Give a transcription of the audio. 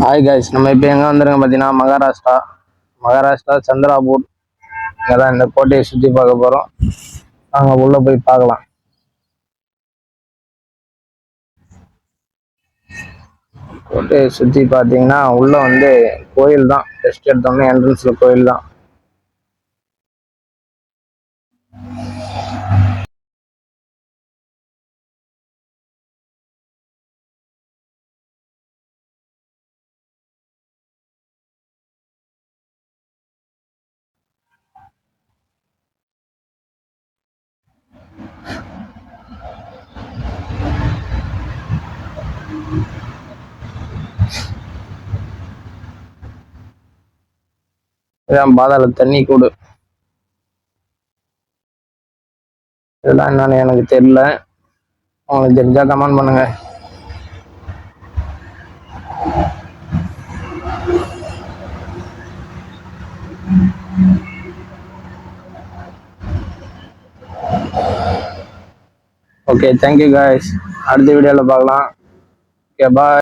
Hi guys, நம்ம இப்போ எங்கே வந்துருங்க பார்த்தீங்கன்னா மகாராஷ்டிரா சந்திராபூர். இங்கே தான் இந்த கோட்டையை சுற்றி பார்க்க போகிறோம். அங்கே உள்ளே போய் பார்க்கலாம். கோட்டையை சுற்றி பார்த்தீங்கன்னா உள்ளே வந்து கோயில் தான். டெஸ்ட் எடுத்தோம்னா என்ட்ரன்ஸில் கோயில் தான். இதான் பாதாள தண்ணி கூடு. இதெல்லாம் என்னன்னு எனக்கு தெரியல. உங்களுக்கு தெரிஞ்சா கமெண்ட் பண்ணுங்க. Okay, thank you guys. அடுத்த வீடியோவில் பார்க்கலாம். ஓகே, பாய்.